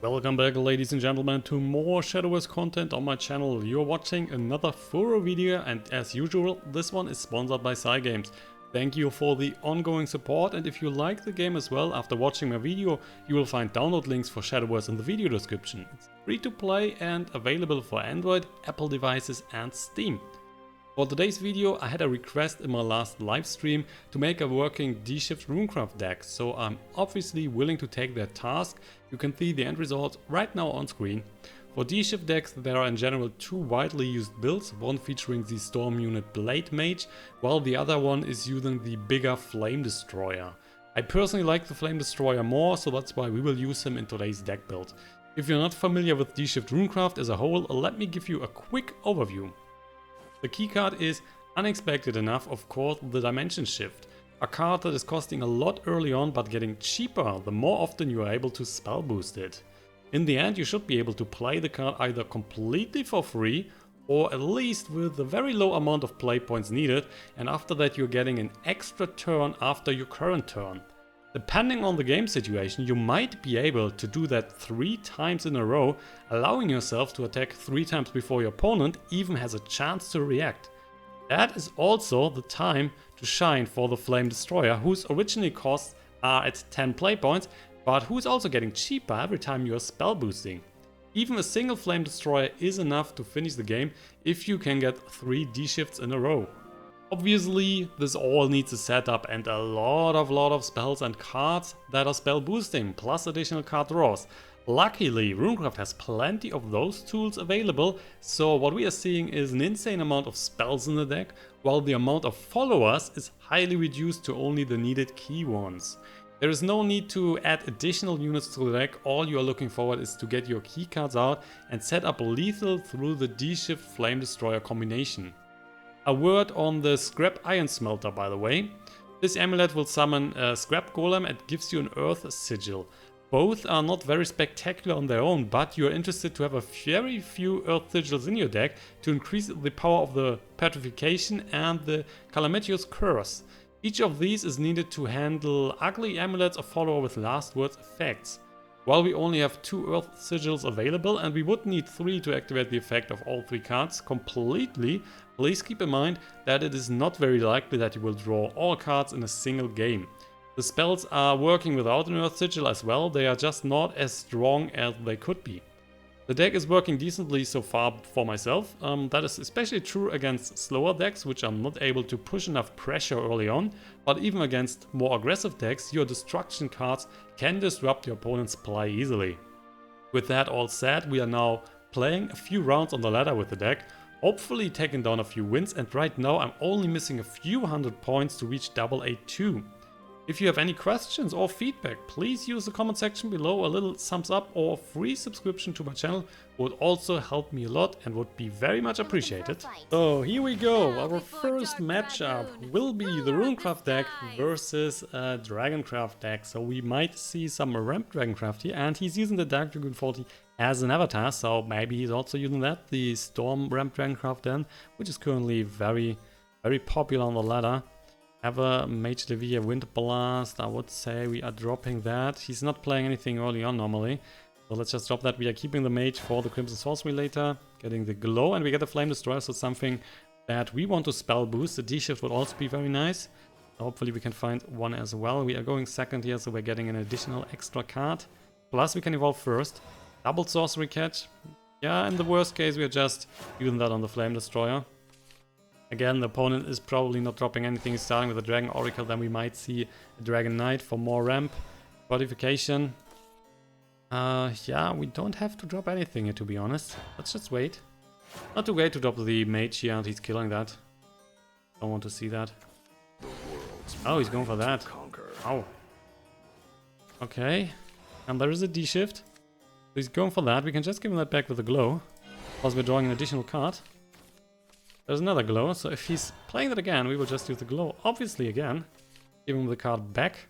Welcome back, ladies and gentlemen, to more Shadowverse content on my channel. You're watching another Furo video, and as usual, this one is sponsored by Cygames. Thank you for the ongoing support, and if you like the game as well, after watching my video, you will find download links for Shadowverse in the video description. It's free to play and available for Android, Apple devices and Steam. For today's video, I had a request in my last live stream to make a working D-Shift RUNECRAFT deck, so I'm obviously willing to take that task. You can see the end result right now on screen. For D-Shift decks, there are in general two widely used builds, one featuring the Storm Unit Blade Mage, while the other one is using the bigger Flame Destroyer. I personally like the Flame Destroyer more, so that's why we will use him in today's deck build. If you're not familiar with D-Shift RUNECRAFT as a whole, let me give you a quick overview. The keycard is, unexpected enough, of course, the Dimension Shift. A card that is costing a lot early on but getting cheaper the more often you are able to spell boost it. In the end, you should be able to play the card either completely for free or at least with a very low amount of play points needed, and after that you're getting an extra turn after your current turn. Depending on the game situation, you might be able to do that 3 times in a row, allowing yourself to attack 3 times before your opponent even has a chance to react. That is also the time to shine for the Flame Destroyer, whose original costs are at 10 play points, but who's also getting cheaper every time you are spell boosting. Even a single Flame Destroyer is enough to finish the game if you can get 3 D-Shifts in a row. Obviously, this all needs a setup and a lot of spells and cards that are spell boosting, plus additional card draws. Luckily, RUNECRAFT has plenty of those tools available, so what we are seeing is an insane amount of spells in the deck, while the amount of followers is highly reduced to only the needed key ones. There is no need to add additional units to the deck, all you are looking for is to get your key cards out and set up lethal through the D-Shift Flame Destroyer combination. A word on the Scrap Iron Smelter, by the way. This amulet will summon a Scrap Golem and gives you an Earth Sigil. Both are not very spectacular on their own, but you are interested to have a very few Earth Sigils in your deck to increase the power of the Petrification and the Calamitous Curse. Each of these is needed to handle ugly amulets or follower with last words effects. While we only have 2 Earth Sigils available and we would need 3 to activate the effect of all 3 cards completely, please keep in mind that it is not very likely that you will draw all cards in a single game. The spells are working without an Earth Sigil as well, they are just not as strong as they could be. The deck is working decently so far for myself. That is especially true against slower decks which are not able to push enough pressure early on, but even against more aggressive decks, your destruction cards can disrupt your opponent's play easily. With that all said, we are now playing a few rounds on the ladder with the deck, hopefully taking down a few wins, and right now I'm only missing a few hundred points to reach AA2. If you have any questions or feedback, please use the comment section below. A little thumbs up or free subscription to my channel would also help me a lot and would be very much appreciated. So here we go, our first matchup will be the RUNECRAFT deck versus a DragonCraft deck. So we might see some ramp DragonCraft here, and he's using the Dark Dragoon 40 as an avatar, so maybe he's also using that, the Storm ramp DragonCraft then, which is currently very popular on the ladder. Have a Mage Levi, Wind Blast, I would say we are dropping that. He's not playing anything early on normally, so let's just drop that. We are keeping the Mage for the Crimson Sorcery later, getting the Glow, and we get the Flame Destroyer, so something that we want to spell boost. The D-Shift would also be very nice. Hopefully we can find one as well. We are going second here, so we're getting an additional extra card. Plus we can evolve first. Double Sorcery Cache. Yeah, in the worst case we are just using that on the Flame Destroyer. Again, the opponent is probably not dropping anything, starting with a Dragon Oracle, then we might see a Dragon Knight for more ramp. Fortification. Yeah, we don't have to drop anything here, to be honest. Let's just wait. Not too late to drop the Mage here, and he's killing that. Don't want to see that. Oh, he's going for that. Oh. Okay. And there is a D-Shift. So he's going for that. We can just give him that back with a Glow. Plus we're drawing an additional card. There's another Glow, so if he's playing that again, we will just use the Glow, obviously again. Give him the card back.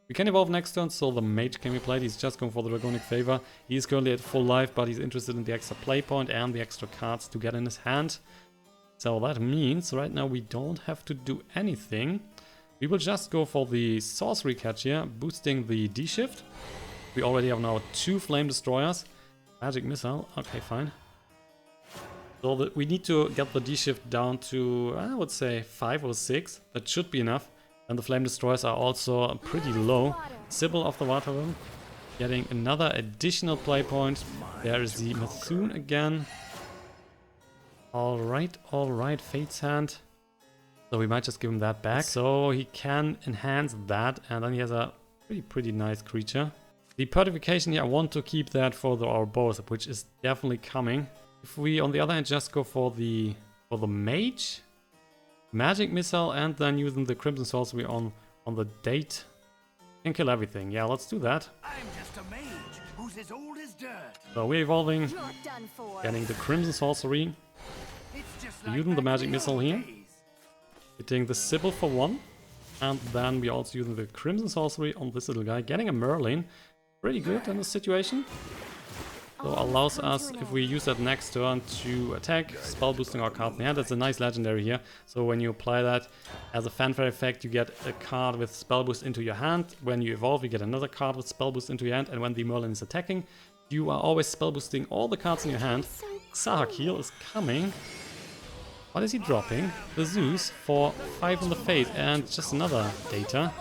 We can evolve next turn, so the Mage can be played. He's just going for the Dragonic Favor. He's currently at full life, but he's interested in the extra play point and the extra cards to get in his hand. So that means right now we don't have to do anything. We will just go for the Sorcery Cache here, boosting the D-Shift. We already have now 2 Flame Destroyers. Magic Missile, okay, fine. So we need to get the D-Shift down to, I would say, 5 or 6. That should be enough. And the Flame Destroyers are also pretty low. Sybil of the Water Room, getting another additional play point. There is the Mathoon again. Alright, Fate's Hand. So we might just give him that back. So he can enhance that, and then he has a pretty nice creature. The Petrification here, I want to keep that for our boss, which is definitely coming. If we, on the other hand, just go for the Mage, Magic Missile, and then using the Crimson Sorcery on the date, can kill everything. Yeah, let's do that. I'm just a mage who's as old as dirt. So we're evolving, getting the Crimson Sorcery, using the Magic Missile here, hitting the Sybil for 1, and then we're also using the Crimson Sorcery on this little guy, getting a Merlin. Pretty good in this situation. So allows us, if we use that next turn, to attack, spell boosting our card in the hand. That's a nice legendary here. So when you apply that as a fanfare effect, you get a card with spell boost into your hand. When you evolve, you get another card with spell boost into your hand. And when the Merlin is attacking, you are always spell boosting all the cards in your hand. Xahakeel is coming. What is he dropping? The Zeus for 5 on the face and just another data.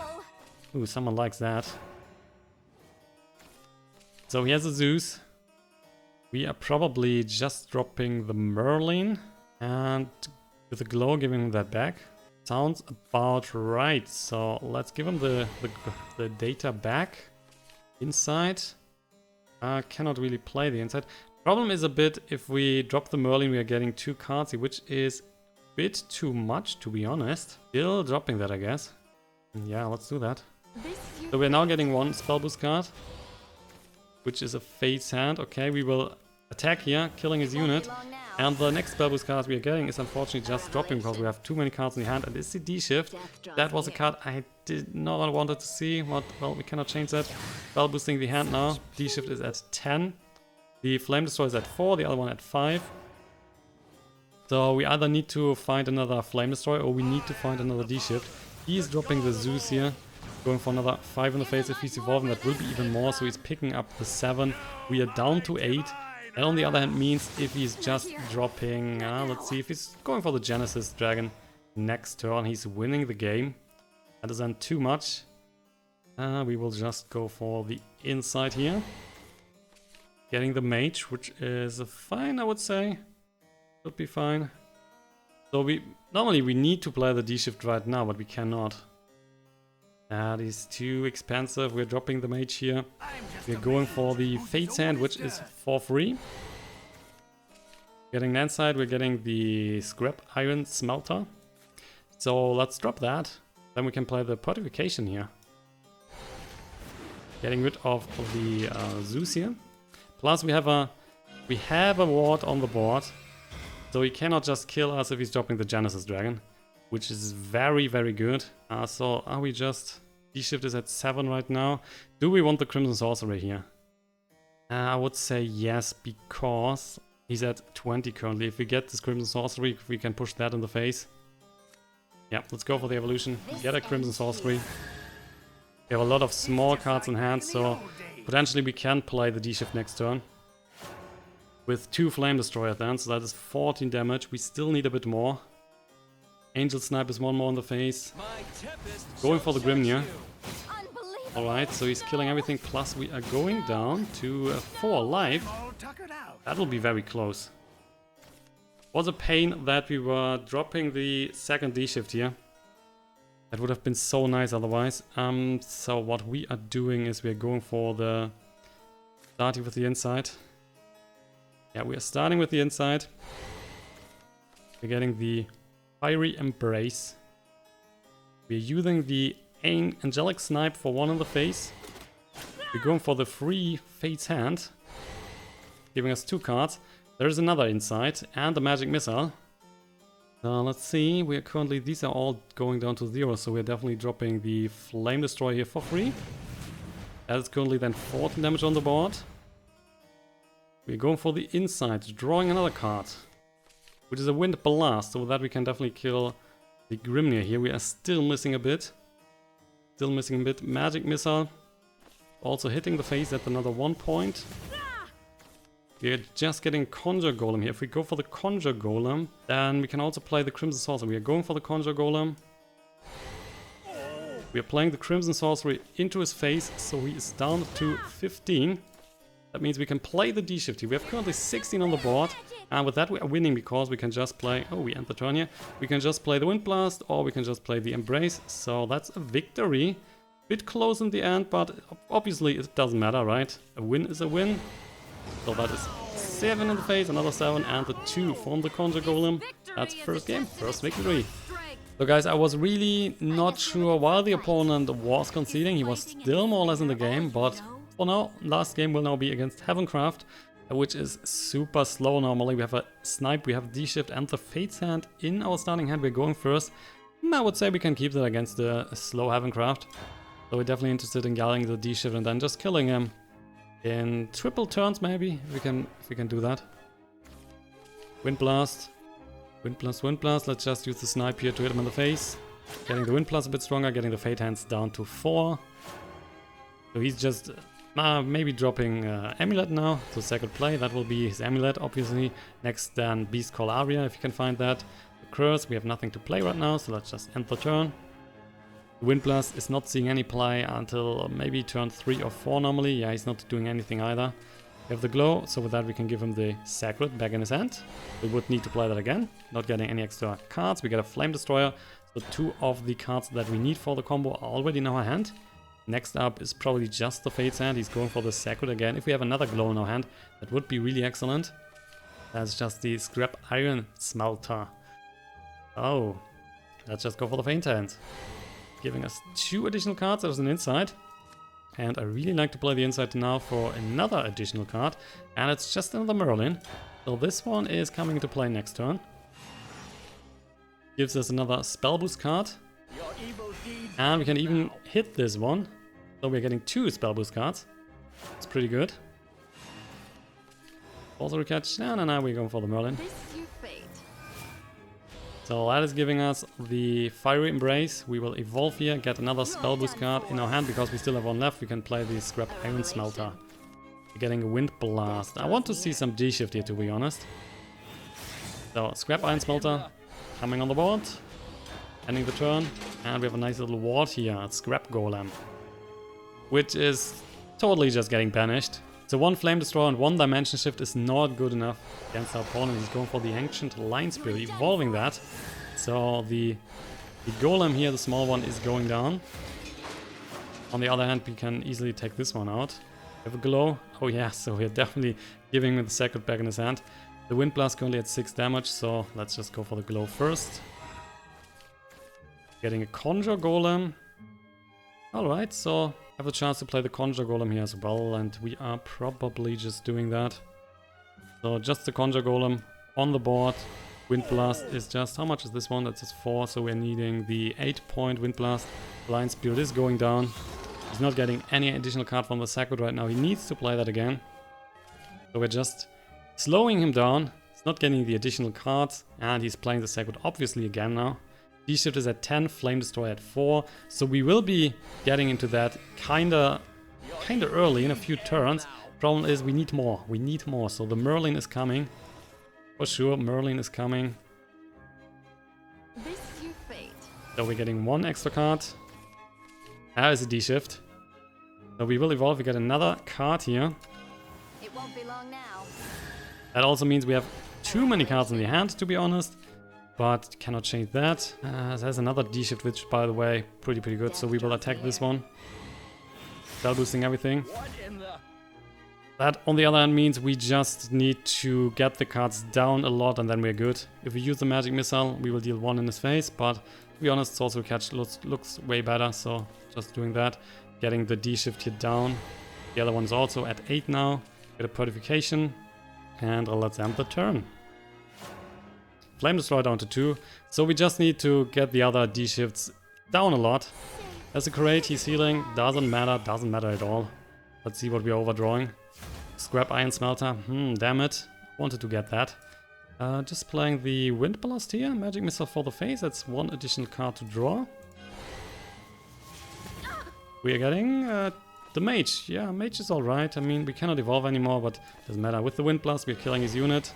Ooh, someone likes that. So he has a Zeus. We are probably just dropping the Merlin and with the Glow giving him that back. Sounds about right. So let's give him the data back. Inside. Cannot really play the inside. Problem is a bit, if we drop the Merlin, we are getting 2 cards here, which is a bit too much, to be honest. Still dropping that, I guess. Yeah, let's do that. So we're now getting 1 spell boost card, which is a Fate's Hand. Okay, we will attack here, killing his unit. And the next spell boost card we are getting is unfortunately just dropping because we have too many cards in the hand. And it's the D-Shift. That was a card I did not want to see. Well, we cannot change that. Spell boosting the hand now. D-Shift is at 10. The Flame Destroyer is at 4, the other one at 5. So we either need to find another Flame Destroyer or we need to find another D-Shift. He is dropping the Zeus here. Going for another 5 in the face. If he's evolving, that will be even more. So he's picking up the 7. We are down to 8. And on the other hand means if he's just dropping... let's see, if he's going for the Genesis Dragon next turn, he's winning the game. That isn't too much. We will just go for the inside here. Getting the Mage, which is fine, I would say. Should be fine. So normally we need to play the D-Shift right now, but we cannot. That is too expensive. We're dropping the Mage here. We're going for the Fate's Hand, which is for free. Getting that side, we're getting the Scrap Iron Smelter. So let's drop that. Then we can play the Petrification here. Getting rid of the Zeus here. Plus we have a ward on the board. So he cannot just kill us if he's dropping the Genesis Dragon, which is very good. So are we just... D-Shift is at 7 right now. Do we want the Crimson Sorcery here? I would say yes, because he's at 20 currently. If we get this Crimson Sorcery, we can push that in the face. Yeah, let's go for the evolution. Get a Crimson Sorcery. We have a lot of small cards in hand, so potentially we can play the D-Shift next turn. With 2 Flame Destroyer then, so that is 14 damage. We still need a bit more. Angelic Snipe is 1 more in the face. Going for the Grimnir. Alright, so he's killing everything, plus we are going down to 4 alive. That will be very close. Was a pain that we were dropping the second D-Shift here. That would have been so nice otherwise. So what we are doing is we are going for the... starting with the inside. Yeah, we are starting with the inside. We're getting the Fiery Embrace. We're using the Angelic Snipe for 1 in the face. We're going for the free Fate's Hand, giving us 2 cards. There is another inside and the Magic Missile. Let's see, we are currently, these are all going down to 0, so we're definitely dropping the Flame Destroyer here for free. That is currently then 14 damage on the board. We're going for the inside, drawing another card, which is a Wind Blast, so that we can definitely kill the Grimnir here. We are still missing a bit. Magic Missile Also hitting the face at another 1 point. We're just getting Conjure Golem here. If we go for the Conjure Golem, then we can also play the Crimson Sorcery. We are going for the Conjure Golem. We are playing the Crimson Sorcery into his face, so he is down to 15. That means we can play the D-Shift here. We have currently 16 on the board, and with that we are winning because we can just play... Oh, we end the turn here. We can just play the Wind Blast, or we can just play the Embrace, so that's a victory. Bit close in the end, but obviously it doesn't matter, right? A win is a win. So that is 7 in the face, another 7, and the 2 from the Conjure Golem. That's first game, first victory. So guys, I was really not sure why the opponent was conceding. He was still more or less in the game, but for now, last game will now be against Heavencraft, which is super slow normally. We have a Snipe, we have D-Shift and the Fate's Hand in our starting hand. We're going first. I would say we can keep that against the slow Heavencraft. So we're definitely interested in getting the D-Shift and then just killing him. In triple turns maybe, if we can do that. Wind Blast. Wind Blast, Wind Blast. Let's just use the Snipe here to hit him in the face. Getting the Wind Blast a bit stronger, getting the Fate Hands down to 4. So he's just maybe dropping Amulet now. So second play, that will be his Amulet obviously. Next then Beast Call Aria if you can find that. The Curse, we have nothing to play right now, so let's just end the turn. Wind Blast is not seeing any play until maybe turn 3 or 4 normally. Yeah, he's not doing anything either. We have the Glow, so with that we can give him the Sacred back in his hand. We would need to play that again. Not getting any extra cards. We get a Flame Destroyer. So 2 of the cards that we need for the combo are already in our hand. Next up is probably just the Fate's Hand. He's going for the Sacred again. If we have another Glow in our hand, that would be really excellent. That's just the Scrap Iron Smelter. Oh, let's just go for the Faint Hand. Giving us 2 additional cards as an inside. And I really like to play the inside now for another additional card. And it's just another Merlin. So this one is coming into play next turn. Gives us another Spell Boost card. And we can even hit this one. So we're getting 2 Spell Boost cards. It's pretty good. Sorcery Cache. No, we're going for the Merlin. So that is giving us the Fiery Embrace. We will evolve here, get another Spell Boost card in our hand because we still have 1 left. We can play the Scrap Iron Smelter. We're getting a Wind Blast. I want to see some D-Shift here, to be honest. So Scrap Iron Smelter coming on the board. Ending the turn. And we have a nice little ward here at Scrap Golem, which is totally just getting banished. So 1 Flame Destroyer and 1 Dimension Shift is not good enough against our opponent. He's going for the Ancient Lion Spear, evolving that. So the Golem here, the small one, is going down. On the other hand, we can easily take this one out. We have a Glow. Oh yeah, so we're definitely giving him the Sacred back in his hand. The Wind Blast currently at 6 damage, so let's just go for the Glow first. Getting a Conjure Golem. Alright, so I have a chance to play the Conjure Golem here as well, and we are probably just doing that. So just the Conjure Golem on the board. Wind Blast is just, how much is this one? That's just 4, so we're needing the 8-point Wind Blast. Lion Spirit is going down. He's not getting any additional card from the Sacred right now. He needs to play that again. So we're just slowing him down. He's not getting the additional cards, and he's playing the Sacred obviously again now. D-Shift is at 10, Flame Destroyer at 4, so we will be getting into that kinda early in a few turns. Problem is we need more, so the Merlin is coming. For sure, Merlin is coming. So we're getting 1 extra card. That is a D-Shift. So we will evolve, we get another card here. It won't be long now. That also means we have too many cards in the hand, to be honest. But cannot change that. There's another D-Shift, which, by the way, pretty good. So we will attack this one. Spell boosting everything. That, on the other hand, means we just need to get the cards down a lot and then we're good. If we use the Magic Missile, we will deal 1 in his face. But, to be honest, Sorcery Cache looks way better. So, just doing that. Getting the D-Shift here down. The other one's also at 8 now. Get a Petrification. And let's end the turn. Flame Destroyer down to 2, so we just need to get the other D-Shifts down a lot. As a Create, he's healing, doesn't matter at all. Let's see what we're overdrawing. Scrap Iron Smelter, damn it, wanted to get that. Just playing the Wind Blast here, Magic Missile for the face, that's 1 additional card to draw. We are getting The Mage. Yeah, Mage is alright. I mean, we cannot evolve anymore, but doesn't matter. With the Wind Blast, we're killing his unit.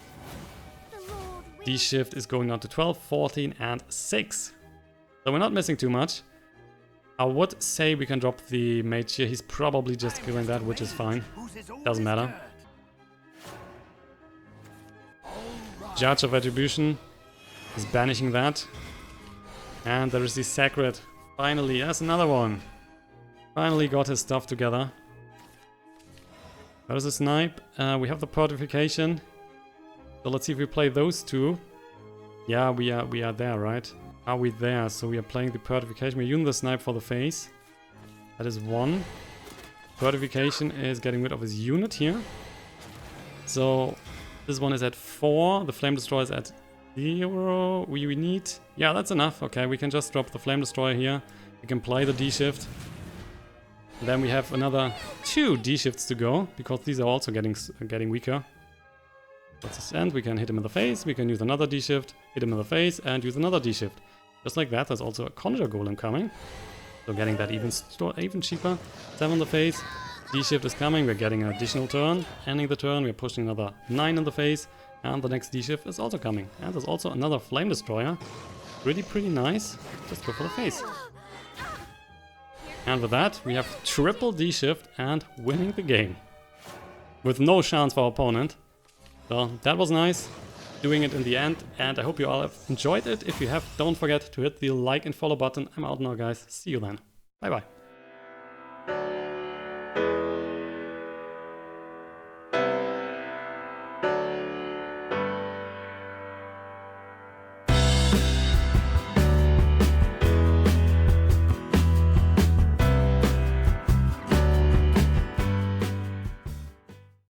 D-Shift is going on to 12, 14, and 6. So we're not missing too much. I would say we can drop the Mage here. He's probably just killing that, which is fine. Doesn't matter. Judge of Attribution is banishing that. And there is the Sacred. Finally, that's another one. Finally got his stuff together. There's a Snipe. We have the Petrification. So let's see if we play those two. Yeah, we are there, right? Are we there? So we are playing the Petrification. We're using the Snipe for the face. That is 1. Petrification is getting rid of his unit here. So this one is at 4. The Flame Destroyer is at 0. We need... Yeah, that's enough. Okay, we can just drop the Flame Destroyer here. We can play the D-Shift. Then we have another 2 D-Shifts to go, because these are also getting weaker. That's his end. We can hit him in the face. We can use another D-Shift, hit him in the face, and use another D-Shift. Just like that, there's also a Conjure Golem coming. So getting that even cheaper. 7 in the face. D-Shift is coming. We're getting an additional turn. Ending the turn, we're pushing another 9 in the face. And the next D-Shift is also coming. And there's also another Flame Destroyer. Pretty nice. Just go for the face. And with that, we have triple D-Shift and winning the game. With no chance for our opponent. So that was nice, doing it in the end, and I hope you all have enjoyed it. If you have, don't forget to hit the like and follow button. I'm out now, guys. See you then. Bye bye.